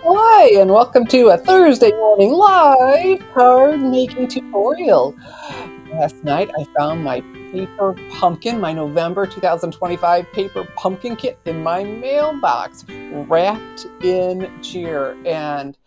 Hi, and welcome to a Thursday morning live card making tutorial. Last night I found my paper pumpkin, my November 2025 paper pumpkin kit in my mailbox, wrapped in cheer. And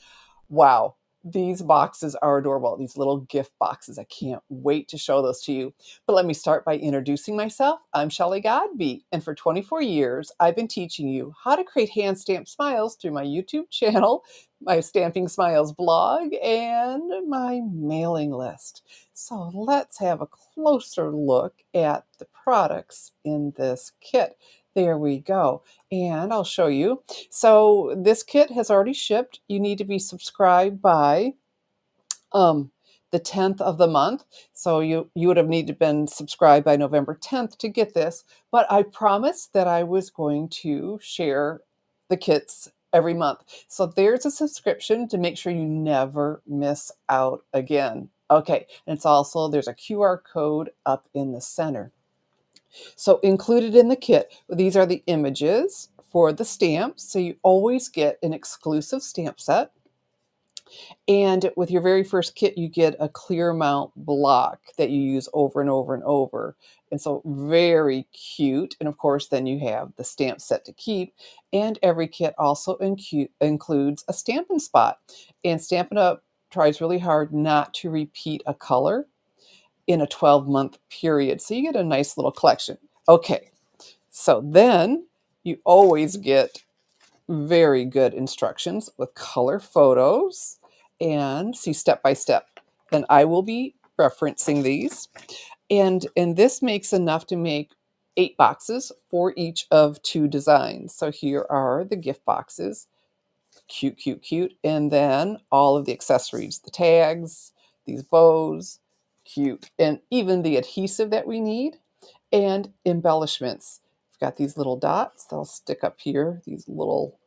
wow, these boxes are adorable. These little gift boxes. I can't wait to show those to you. But let me start by introducing myself. I'm Shelley Godby, and for 24 years, I've been teaching you how to create hand stamped smiles through my YouTube channel, my Stamping Smiles blog, and my mailing list. So let's have a closer look at the products in this kit. There we go. And I'll show you. So this kit has already shipped. You need to be subscribed by um, the 10th of the month. So you would have needed to been subscribed by November 10th to get this. But I promised that I was going to share the kits every month. So there's a subscription to make sure you never miss out again. Okay, and it's also there's a QR code up in the center. So included in the kit, these are the images for the stamps. So you always get an exclusive stamp set. And with your very first kit, you get a clear mount block that you use over and over and over. And so very cute. And of course, then you have the stamp set to keep. And every kit also includes a Stampin' Spot. And Stampin' Up! Tries really hard not to repeat a color in a 12-month period. So you get a nice little collection. Okay, so then you always get very good instructions with color photos and see step by step. And I will be referencing these. And this makes enough to make 8 boxes for each of 2 designs. So here are the gift boxes. Cute, cute, cute. And then all of the accessories, the tags, these bows, cute. And even the adhesive that we need and embellishments. We've got these little dots that'll stick up here, these little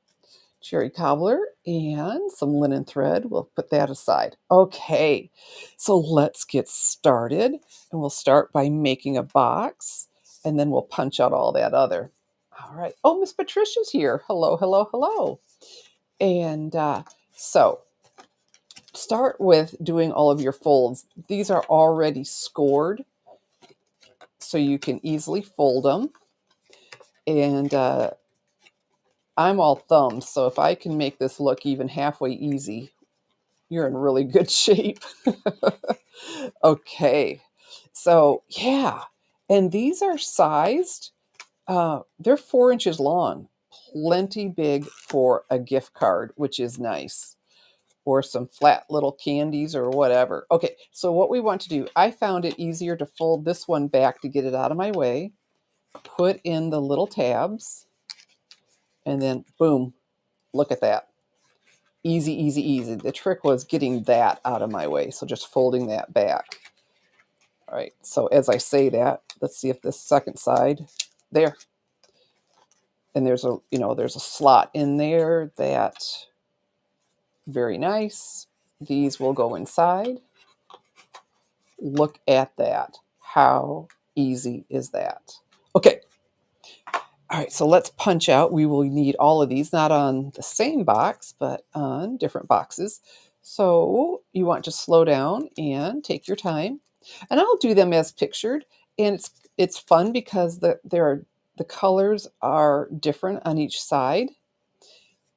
cherry cobbler and some linen thread. We'll put that aside. Okay, so let's get started. And we'll start by making a box and then we'll punch out all that other. All right. Oh, Miss Patricia's here. Hello, hello, hello. And so start with doing all of your folds. These are already scored, so you can easily fold them. And I'm all thumbs, so if I can make this look even halfway easy, you're in really good shape. Okay, so yeah, and these are sized, they're 4 inches long, plenty big for a gift card, which is nice. Or some flat little candies or whatever. Okay, so what we want to do, I found it easier to fold this one back to get it out of my way, put in the little tabs, and then boom, look at that. Easy, easy, easy. The trick was getting that out of my way, so just folding that back. All right, so as I say that, let's see if this second side, there. And there's a slot in there that, very nice. These will go inside. Look at that. How easy is that? Okay. All right, so let's punch out. We will need all of these, not on the same box, but on different boxes. So you want to slow down and take your time. And I'll do them as pictured. And it's fun because the colors are different on each side.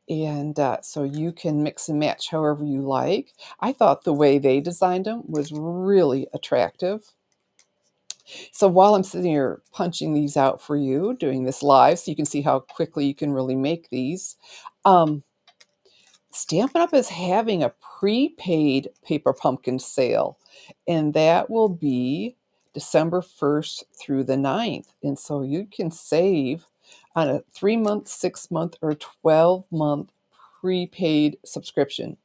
And so you can mix and match however you like. I thought the way they designed them was really attractive. So while I'm sitting here punching these out for you, doing this live, so you can see how quickly you can really make these, um, Stampin' Up! Is having a prepaid paper pumpkin sale, and that will be December 1st through the 9th. And so you can save on a 3-month, 6-month, or 12-month prepaid subscription.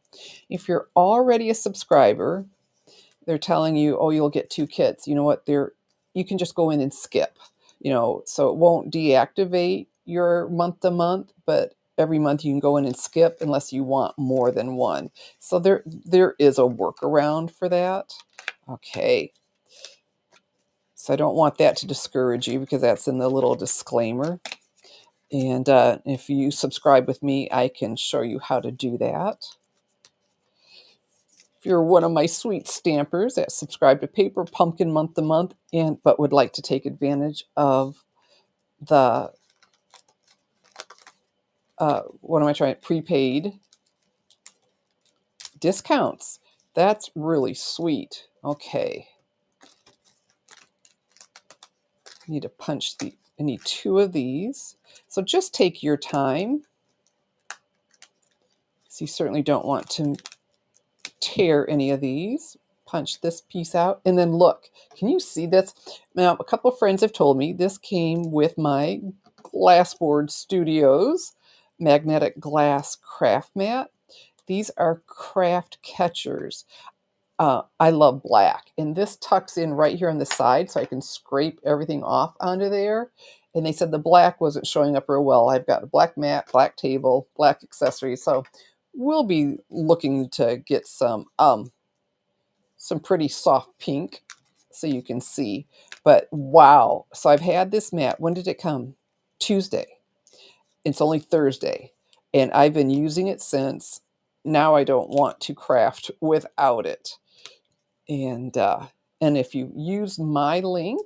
If you're already a subscriber, they're telling you, oh, you'll get 2 kits. You know what? You can just go in and skip, so it won't deactivate your month to month, but every month you can go in and skip unless you want more than one. So there is a workaround for that. Okay. So I don't want that to discourage you because that's in the little disclaimer. And if you subscribe with me, I can show you how to do that. If you're one of my sweet stampers that subscribe to Paper Pumpkin month to month, but would like to take advantage of the what am I trying? Prepaid discounts. That's really sweet. Okay. I need to I need 2 of these. So just take your time. So you certainly don't want to tear any of these. Punch this piece out. And then look, can you see this? Now, a couple of friends have told me this came with my Glassboard Studios magnetic glass craft mat. These are craft catchers. I love black, and this tucks in right here on the side so I can scrape everything off onto there. And they said the black wasn't showing up real well. I've got a black mat, black table, black accessories, so we'll be looking to get some pretty soft pink so you can see. But wow, so I've had this mat. When did it come? Tuesday. It's only Thursday, and I've been using it since. Now I don't want to craft without it. And if you use my link,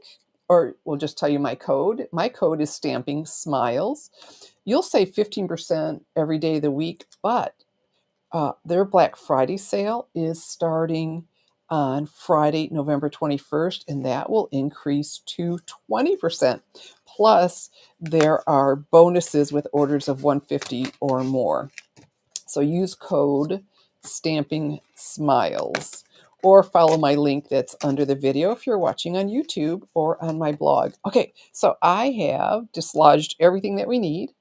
or we'll just tell you my code. My code is Stamping Smiles. You'll save 15% every day of the week, but their Black Friday sale is starting on Friday, November 21st, and that will increase to 20%. Plus, there are bonuses with orders of 150 or more. So use code Stamping Smiles, or follow my link that's under the video if you're watching on YouTube or on my blog. Okay, so I have dislodged everything that we need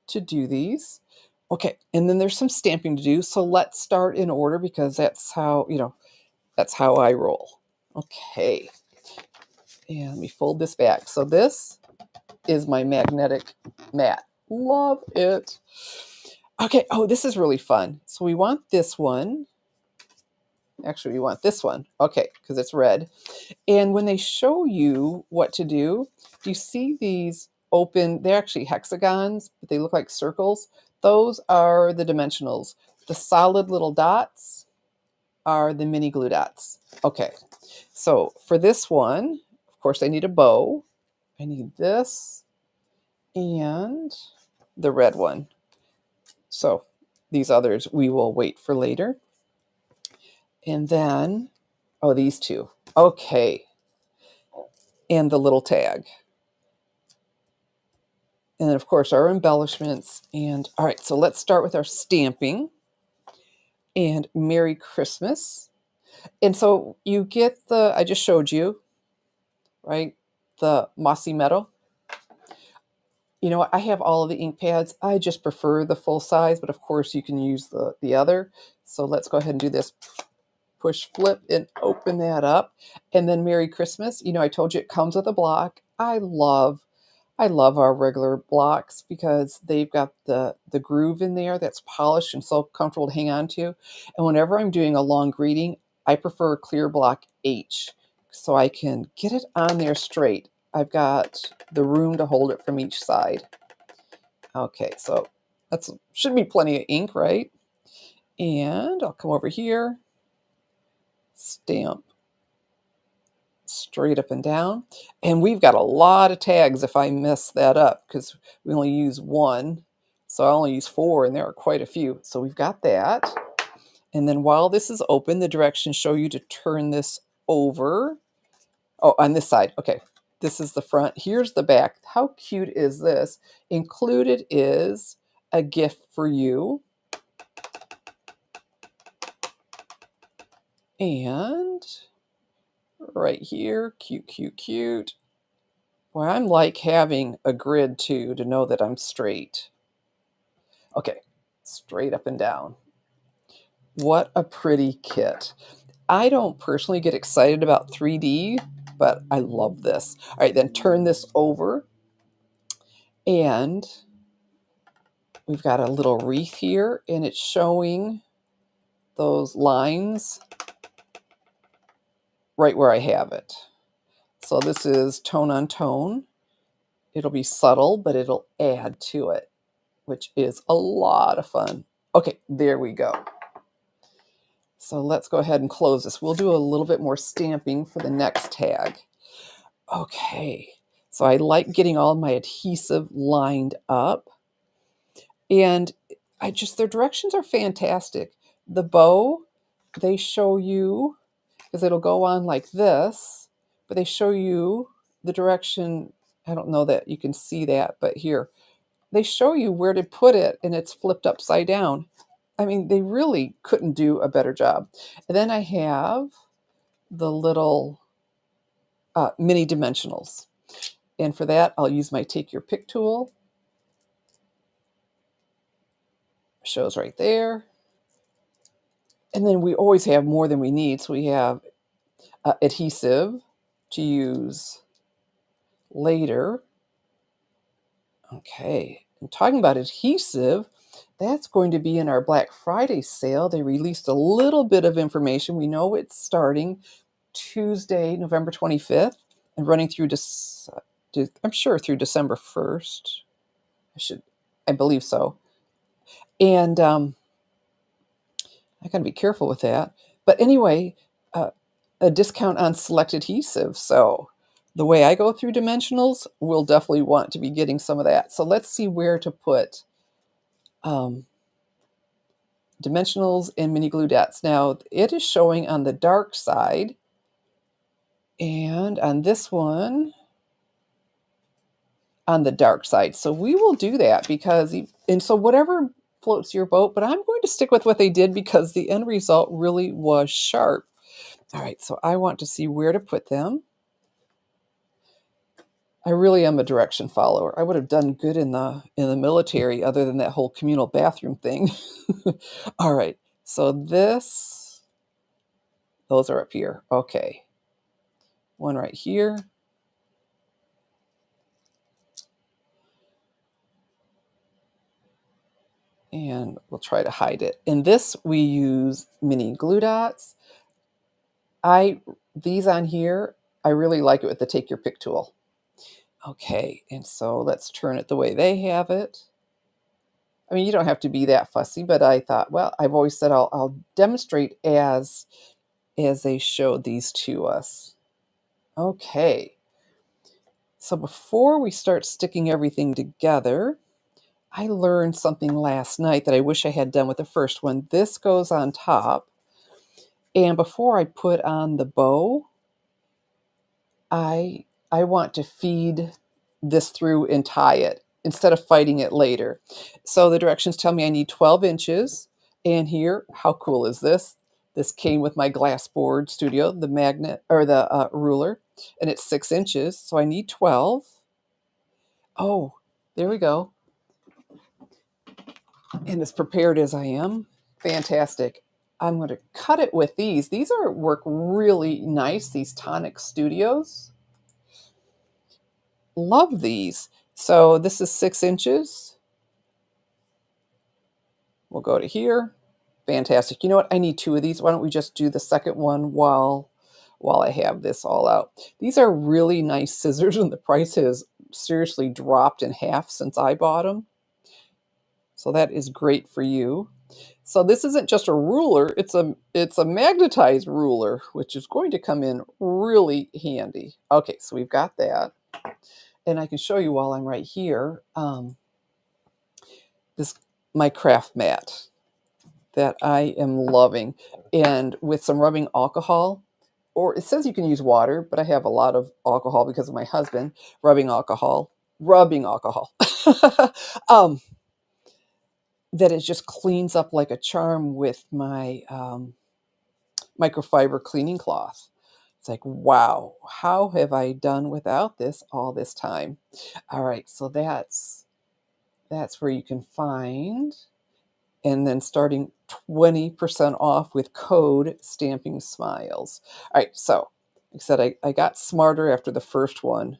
to do these. Okay, and then there's some stamping to do. So let's start in order because that's how, that's how I roll. Okay, and let me fold this back. So this is my magnetic mat. Love it. Okay, oh, this is really fun. So we want this one. Actually, we want this one. Okay, because it's red. And when they show you what to do you see these open, they're actually hexagons, but they look like circles. Those are the dimensionals. The solid little dots are the mini glue dots. Okay, so for this one, of course, I need a bow. I need this and the red one. So these others we will wait for later. And then, oh, these two. Okay. And the little tag. And then, of course, our embellishments. And all right, so let's start with our stamping. And Merry Christmas. And so you get I just showed you, right? The mossy meadow. You know what? I have all of the ink pads. I just prefer the full size, but of course you can use the other. So let's go ahead and do this. Push, flip, and open that up. And then Merry Christmas. I told you it comes with a block. I love our regular blocks because they've got the groove in there that's polished and so comfortable to hang on to. And whenever I'm doing a long greeting, I prefer clear block H so I can get it on there straight. I've got the room to hold it from each side. Okay, so that should be plenty of ink, right? And I'll come over here, stamp straight up and down. And we've got a lot of tags if I mess that up because we only use one. So I only use 4 and there are quite a few. So we've got that. And then while this is open, the directions show you to turn this over. Oh, on this side. Okay. This is the front. Here's the back. How cute is this? Included is a gift for you. And right here, cute, cute, cute. Well, I'm like having a grid too to know that I'm straight. Okay, straight up and down. What a pretty kit. I don't personally get excited about 3D, but I love this. All right, then turn this over. And we've got a little wreath here, and it's showing those lines right where I have it. So this is tone on tone. It'll be subtle, but it'll add to it, which is a lot of fun. Okay, there we go. So let's go ahead and close this. We'll do a little bit more stamping for the next tag. Okay, so I like getting all my adhesive lined up. And their directions are fantastic. The bow, they show you, because it'll go on like this, but they show you the direction. I don't know that you can see that, but here, they show you where to put it, and it's flipped upside down. I mean, they really couldn't do a better job. And then I have the little mini dimensionals. And for that, I'll use my Take Your Pick tool. Shows right there. And then we always have more than we need. So we have adhesive to use later. Okay, and talking about adhesive, that's going to be in our Black Friday sale. They released a little bit of information. We know it's starting Tuesday, November 25th, and running through I'm sure through December 1st. I believe so. And I got to be careful with that. But anyway, a discount on select adhesive. So the way I go through dimensionals, we'll definitely want to be getting some of that. So let's see where to put dimensionals and mini glue dots. Now it is showing on the dark side, and on this one on the dark side. So we will do that and so whatever floats your boat, but I'm going to stick with what they did because the end result really was sharp. All right, so I want to see where to put them. I really am a direction follower. I would have done good in the military other than that whole communal bathroom thing. All right, so those are up here. Okay. One right here. And we'll try to hide it. In this, we use mini glue dots. These on here, I really like it with the Take Your Pick tool. Okay, and so let's turn it the way they have it. I mean, you don't have to be that fussy, but I thought, well, I've always said I'll demonstrate as they showed these to us. Okay, so before we start sticking everything together, I learned something last night that I wish I had done with the first one. This goes on top, and before I put on the bow, I want to feed this through and tie it instead of fighting it later. So the directions tell me I need 12 inches. And here, how cool is this? This came with my glass board studio, the magnet or the ruler, and it's 6 inches. So I need 12. Oh, there we go. And as prepared as I am, fantastic. I'm going to cut it with these. These work really nice, these Tonic Studios. Love these. So this is 6 inches. We'll go to here. Fantastic. You know what? I need 2 of these. Why don't we just do the second one while I have this all out? These are really nice scissors, and the price has seriously dropped in half since I bought them. So that is great for you. So this isn't just a ruler, it's a magnetized ruler, which is going to come in really handy. Okay, so we've got that. And I can show you while I'm right here, my craft mat that I am loving. And with some rubbing alcohol, or it says you can use water, but I have a lot of alcohol because of my husband, rubbing alcohol, that it just cleans up like a charm with my microfiber cleaning cloth. It's like, wow, how have I done without this all this time? All right, so that's where you can find, and then starting 20% off with code Stamping Smiles. All right, so like I said, I got smarter after the first one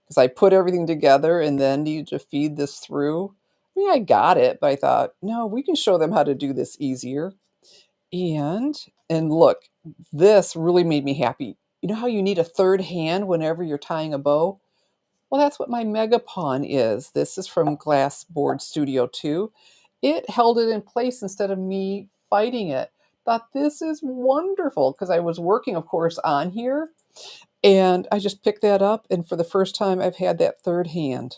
because I put everything together and then needed to feed this through. I mean, I got it, but I thought, no, we can show them how to do this easier. And look, this really made me happy. You know how you need a third hand whenever you're tying a bow? Well, that's what my Megapon is. This is from Glassboard Studio 2. It held it in place instead of me fighting it. Thought this is wonderful because I was working, of course, on here, and I just picked that up, and for the first time, I've had that third hand,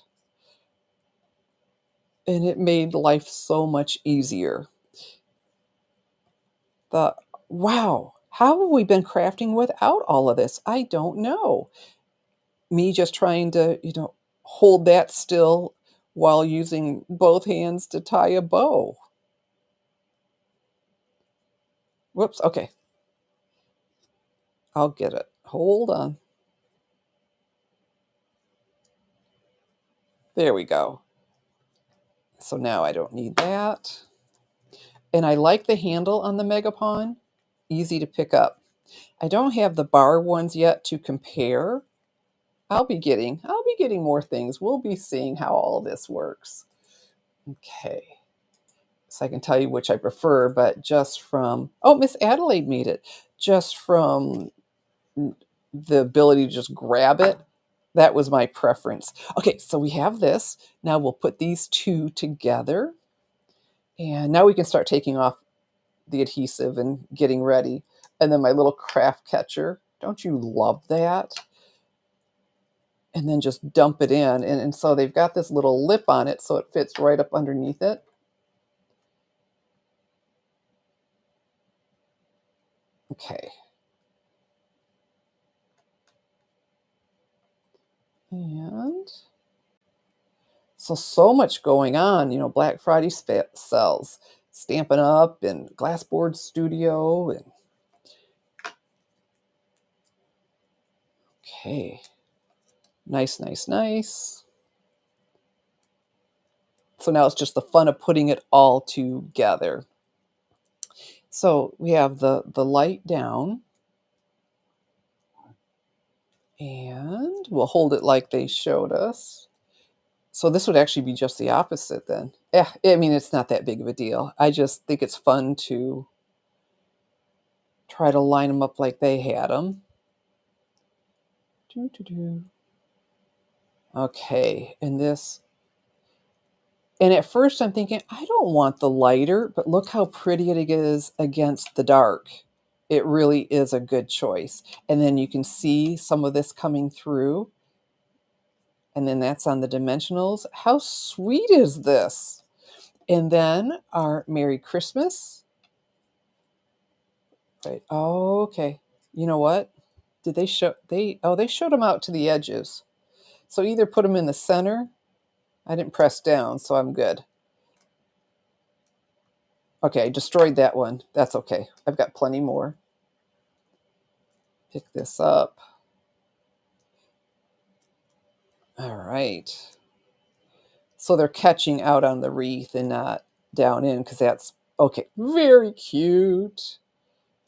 and it made life so much easier. Thought, wow, how have we been crafting without all of this? I don't know. Me just trying to, hold that still while using both hands to tie a bow. Whoops, okay, I'll get it. Hold on. There we go. So now I don't need that. And I like the handle on the Megapon, easy to pick up. I don't have the bar ones yet to compare. I'll be getting more things. We'll be seeing how all this works. Okay. So I can tell you which I prefer, but just from, oh, Miss Adelaide made it. Just from the ability to just grab it, that was my preference. Okay, so we have this. Now we'll put these two together. And now we can start taking off the adhesive and getting ready. And then my little craft catcher. Don't you love that? And then just dump it in. And so they've got this little lip on it so it fits right up underneath it. Okay. And so much going on, Black Friday sales, Stampin' Up and Glassboard Studio. And okay. Nice, nice, nice. So now it's just the fun of putting it all together. So we have the light down. And we'll hold it like they showed us. So this would actually be just the opposite then. Yeah, I mean, it's not that big of a deal. I just think it's fun to try to line them up like they had them. Okay, and at first I'm thinking, I don't want the lighter, but look how pretty it is against the dark. It really is a good choice. And then you can see some of this coming through. And then that's on the dimensionals. How sweet is this? And then our Merry Christmas. Right. Oh, okay. You know what? Did they show they showed them out to the edges. So either put them in the center. I didn't press down, so I'm good. Okay, I destroyed that one. That's okay. I've got plenty more. Pick this up. All right. So they're catching out on the wreath and not down in because that's okay. Very cute.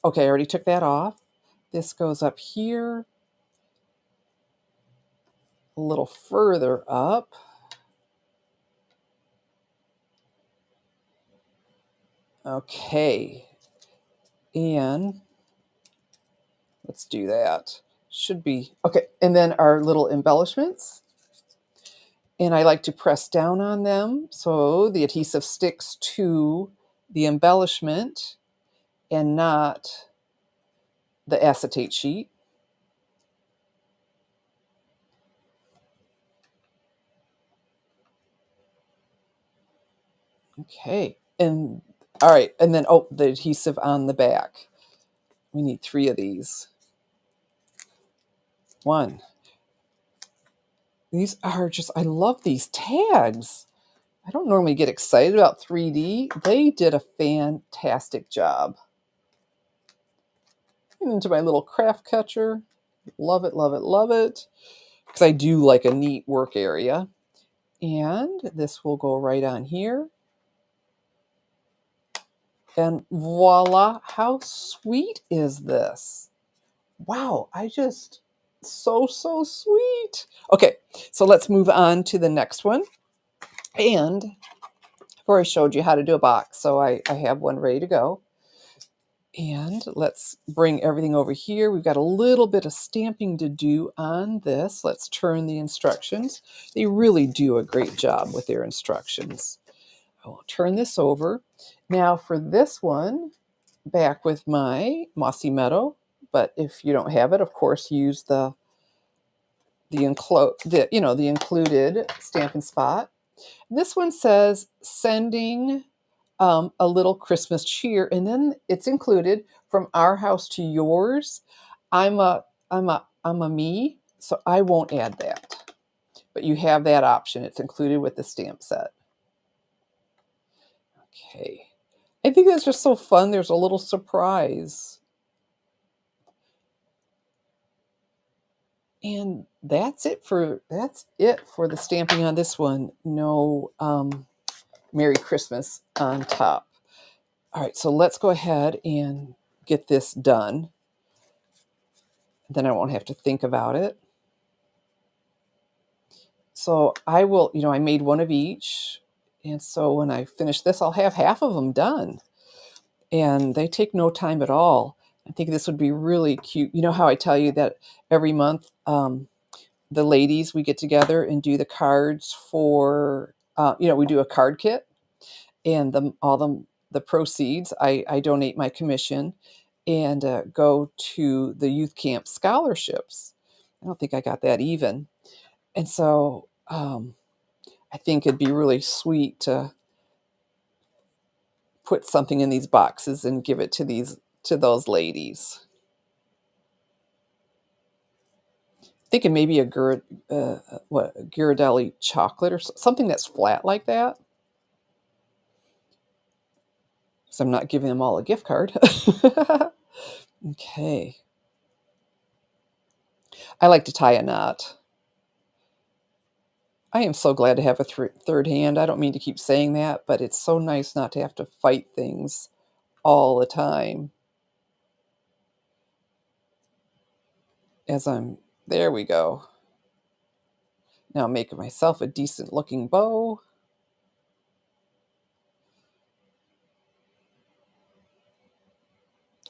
Okay, I already took that off. This goes up here. A little further up. Okay. And let's do that. Should be, okay. And then our little embellishments. And I like to press down on them so the adhesive sticks to the embellishment and not the acetate sheet. Okay. And all right. And then, oh, the adhesive on the back. We need 3 of these. 1. These are just, I love these tags. I don't normally get excited about 3D. They did a fantastic job. And into my little craft catcher. Love it, love it, love it. Because I do like a neat work area. And this will go right on here. And voila, how sweet is this? Wow, so sweet. Okay, so let's move on to the next one. And I've already showed you how to do a box, so I have one ready to go. And let's bring everything over here. We've got a little bit of stamping to do on this. Let's turn the instructions. They really do a great job with their instructions. I will turn this over. Now for this one, back with my Mossy Meadow, but if you don't have it, of course, use the included Stampin' Spot. This one says sending a little Christmas cheer, and then it's included from our house to yours. I'm a me, so I won't add that. But you have that option. It's included with the stamp set. Okay. I think that's just so fun. There's a little surprise. And that's it for the stamping on this one. No Merry Christmas on top. All right, so let's go ahead and get this done. Then I won't have to think about it. So I will, I made one of each. And so when I finish this, I'll have half of them done. And they take no time at all. I think this would be really cute. You know how I tell you that every month the ladies, we get together and do the cards for, we do a card kit, and all the proceeds, I donate my commission and go to the youth camp scholarships. I don't think I got that even. And so I think it'd be really sweet to put something in these boxes and give it to those ladies. Thinking maybe a Ghirardelli chocolate or something that's flat like that. So I'm not giving them all a gift card. Okay. I like to tie a knot. I am so glad to have a third hand. I don't mean to keep saying that, but it's so nice not to have to fight things all the time. There we go. Now I'm making myself a decent looking bow.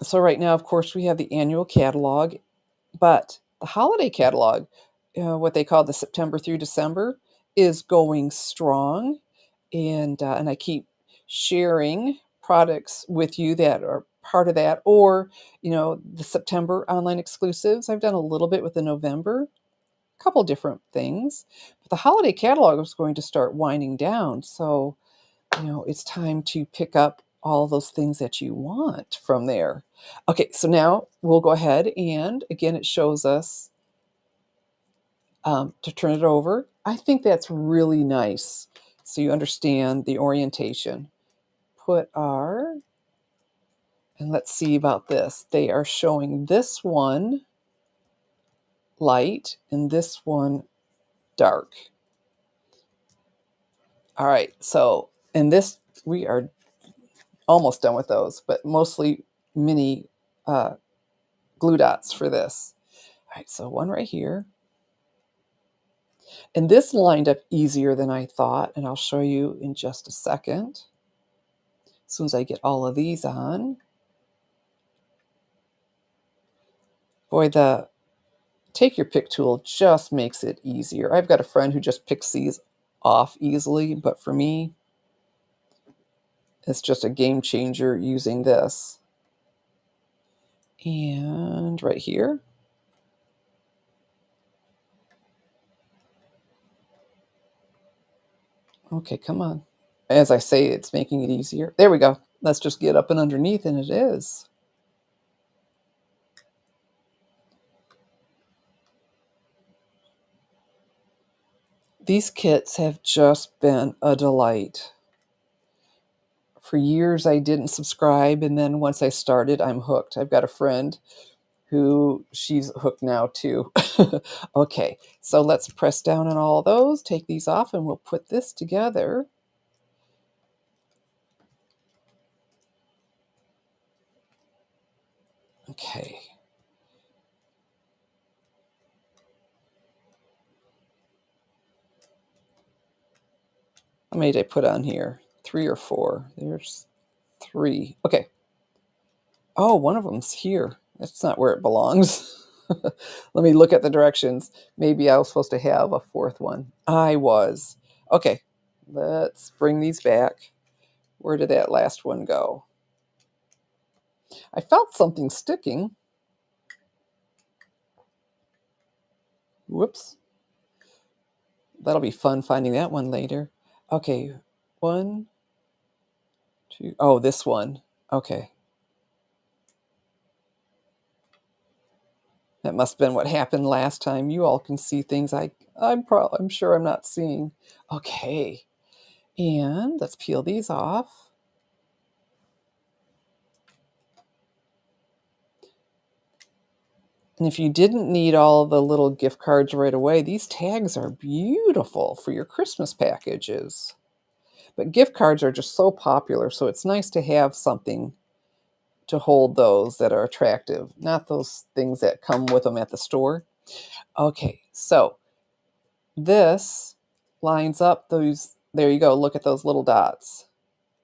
So right now, of course, we have the annual catalog, but the holiday catalog, what they call the September through December, is going strong. And I keep sharing products with you that are part of that, or the September online exclusives. I've done a little bit with the November, a couple different things, but the holiday catalog is going to start winding down. So it's time to pick up all those things that you want from there. Okay, so now we'll go ahead, and again, it shows us to turn it over. I think that's really nice, so you understand the orientation. And let's see about this. They are showing this one light and this one dark. All right, so in this, we are almost done with those, but mostly mini glue dots for this. All right, so one right here. And this lined up easier than I thought, and I'll show you in just a second. As soon as I get all of these on. Boy, the take your pick tool just makes it easier. I've got a friend who just picks these off easily, but for me, it's just a game changer using this. And right here. Okay, come on. As I say, it's making it easier. There we go. Let's just get up and underneath, and it is. These kits have just been a delight. For years, I didn't subscribe, and then once I started, I'm hooked. I've got a friend who she's hooked now too. Okay, so let's press down on all those, take these off, and we'll put this together. Okay. How many did I put on here? 3 or 4? There's 3. Okay. Oh, one of them's here. That's not where it belongs. Let me look at the directions. Maybe I was supposed to have a fourth one. I was. Okay, let's bring these back. Where did that last one go? I felt something sticking. Whoops. That'll be fun finding that one later. Okay, one, two. Oh, this one. Okay. That must have been what happened last time. You all can see things I'm sure I'm not seeing. Okay. And let's peel these off. And if you didn't need all the little gift cards right away, these tags are beautiful for your Christmas packages. But gift cards are just so popular, so it's nice to have something to hold those that are attractive, not those things that come with them at the store. Okay, so this lines up those. There you go. Look at those little dots.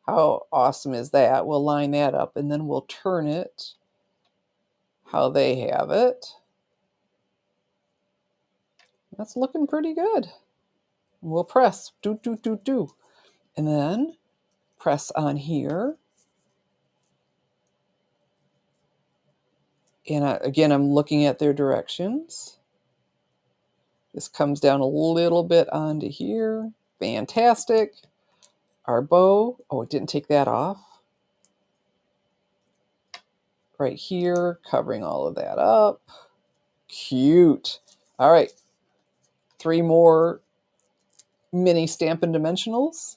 How awesome is that? We'll line that up and then we'll turn it how they have it. That's looking pretty good. We'll press, do, do, do, do. And then press on here. And again, I'm looking at their directions. This comes down a little bit onto here. Fantastic. Our bow. Oh, it didn't take that off. Right here, covering all of that up. Cute. All right. 3 more mini Stampin' Dimensionals.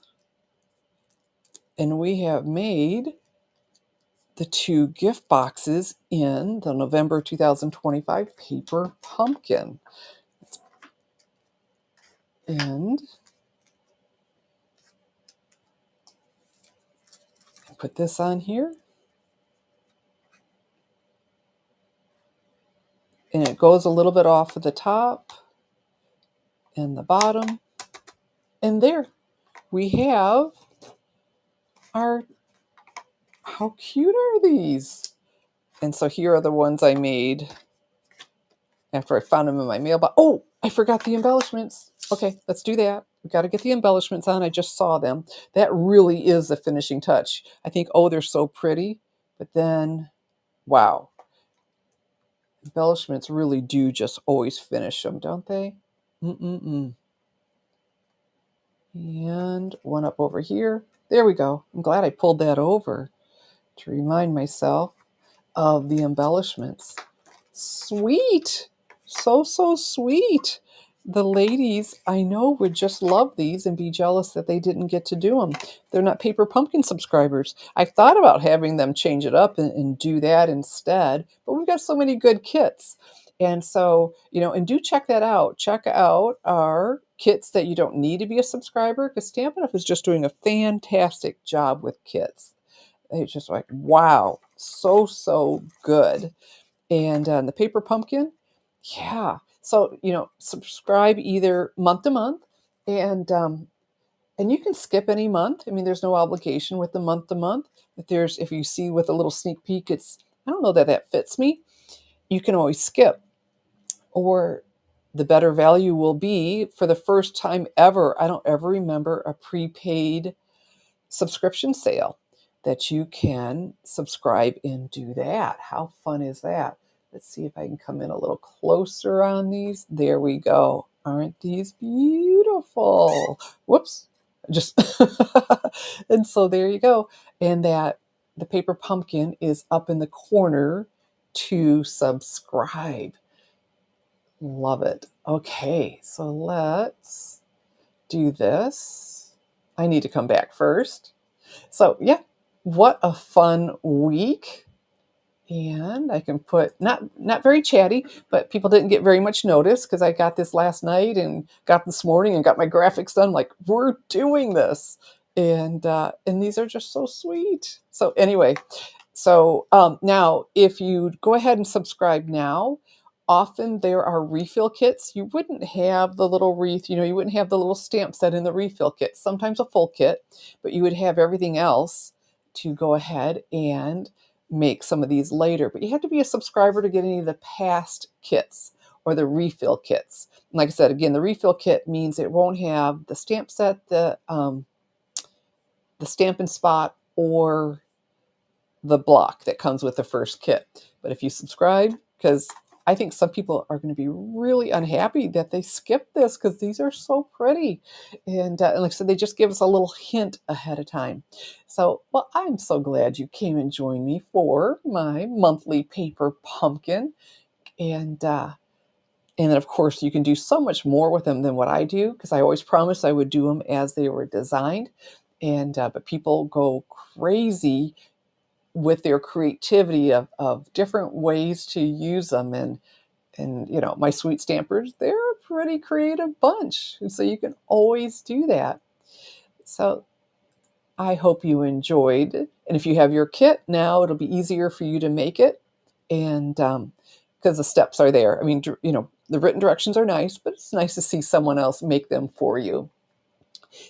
And we have made the 2 gift boxes in the November 2025 paper pumpkin. And put this on here. And it goes a little bit off of the top and the bottom. And there we have our, how cute are these? And so here are the ones I made after I found them in my mailbox. Oh, I forgot the embellishments. Okay, let's do that. We got to get the embellishments on. I just saw them. That really is the finishing touch. I think, oh, they're so pretty. But then, wow. Embellishments really do just always finish them, don't they? Mm-mm-mm. And one up over here. There we go. I'm glad I pulled that over to remind myself of the embellishments. Sweet. So, so sweet. The ladies I know would just love these and be jealous that they didn't get to do them. They're not Paper Pumpkin subscribers. I thought about having them change it up and do that instead, but we've got so many good kits. And so, and do check that out. Check out our kits that you don't need to be a subscriber, because Stampin' Up! Is just doing a fantastic job with kits. It's just like, wow, so, so good. And the paper pumpkin, yeah. So, subscribe either month to month, and you can skip any month. I mean, there's no obligation with the month to month. If you see with a little sneak peek, I don't know that fits me. You can always skip. Or the better value will be, for the first time ever, I don't ever remember a prepaid subscription sale that you can subscribe and do that. How fun is that? Let's see if I can come in a little closer on these. There we go. Aren't these beautiful? Whoops. Just and so there you go. And that the paper pumpkin is up in the corner to subscribe. Love it. Okay, so let's do this. I need to come back first. So yeah, what a fun week. And I can put, not very chatty, but people didn't get very much notice because I got this last night and got this morning and got my graphics done. Like, we're doing this. And these are just so sweet. So anyway, now if you go ahead and subscribe now, often there are refill kits. You wouldn't have the little wreath, you wouldn't have the little stamp set in the refill kit, sometimes a full kit, but you would have everything else to go ahead and make some of these later, but you have to be a subscriber to get any of the past kits or the refill kits. And like I said, again, the refill kit means it won't have the stamp set, the Stampin' Spot, or the block that comes with the first kit. But if you subscribe, because I think some people are going to be really unhappy that they skipped this because these are so pretty. And like I said, they just give us a little hint ahead of time. So, well, I'm so glad you came and joined me for my monthly paper pumpkin. And then, of course, you can do so much more with them than what I do because I always promised I would do them as they were designed. But people go crazy with their creativity of different ways to use them. And my sweet stampers, they're a pretty creative bunch. And so you can always do that. So I hope you enjoyed. And if you have your kit now, it'll be easier for you to make it. And because the steps are there. I mean, the written directions are nice, but it's nice to see someone else make them for you.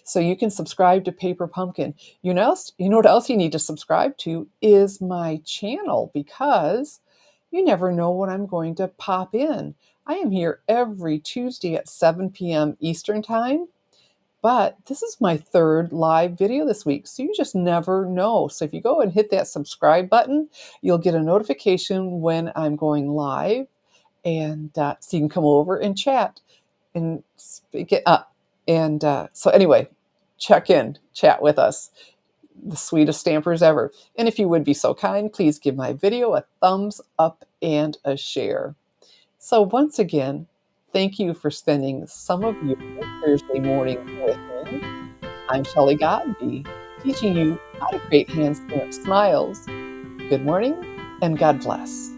So you can subscribe to Paper Pumpkin. You know what else you need to subscribe to is my channel, because you never know when I'm going to pop in. I am here every Tuesday at 7 p.m. Eastern Time, but this is my third live video this week, so you just never know. So if you go and hit that subscribe button, you'll get a notification when I'm going live, and so you can come over and chat and speak it up. So anyway, chat with us, the sweetest stampers ever. And if you would be so kind, please give my video a thumbs up and a share. So once again, thank you for spending some of your Thursday morning with me. I'm Shelley Godby, teaching you how to create hand stamped smiles. Good morning and God bless.